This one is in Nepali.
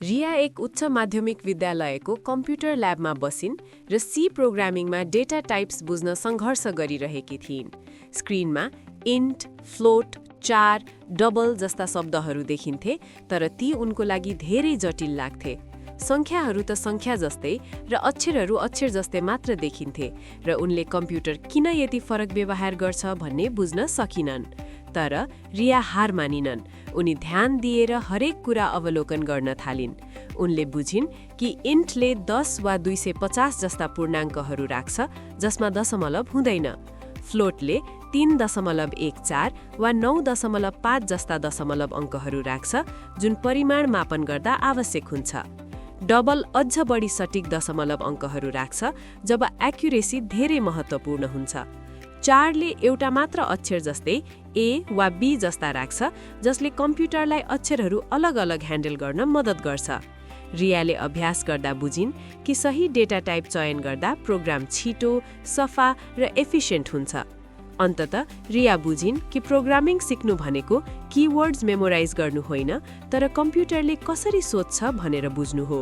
रिया एक उच्च माध्यमिक विद्यालयको कम्प्युटर ल्याबमा बसिन् र सी प्रोग्रामिङमा डेटा टाइप्स बुझ्न सङ्घर्ष गरिरहेकी थिइन्। स्क्रिनमा इन्ट, फ्लोट, चार, डबल जस्ता शब्दहरू देखिन्थे, तर ती उनको लागि धेरै जटिल लाग्थे। सङ्ख्याहरू त सङ्ख्या जस्तै र अक्षरहरू अक्षर जस्तै मात्र देखिन्थे र उनले कम्प्युटर किन यति फरक व्यवहार गर्छ भन्ने बुझ्न सकिनन्। तर रिया हार मानिनन्। उनी ध्यान दिएर हरेक कुरा अवलोकन गर्न थालिन्। उनले बुझिन् कि इन्टले 10 वा 250 जस्ता पूर्णाङ्कहरू राख्छ जसमा दशमलव हुँदैन। फ्लोटले 3.14 वा 9.5 जस्ता दशमलव अङ्कहरू राख्छ जुन परिमाण मापन गर्दा आवश्यक हुन्छ। डबल अझ बढी सटिक दशमलव अङ्कहरू राख्छ जब एक्युरेसी धेरै महत्त्वपूर्ण हुन्छ। चारले एउटा मात्र अक्षर जस्तै ए वा बी जस्ता राख्छ जसले कम्प्युटरलाई अक्षरहरू अलग अलग ह्यान्डल गर्न मद्दत गर्छ। रियाले अभ्यास गर्दा बुझिन् कि सही डेटा टाइप चयन गर्दा प्रोग्राम छिटो, सफा र एफिसियन्ट हुन्छ। अन्ततः रिया बुझिन् कि प्रोग्रामिङ सिक्नु भनेको किवर्ड्स मेमोराइज गर्नु होइन, तर कम्प्युटरले कसरी सोच्छ भनेर बुझ्नु हो।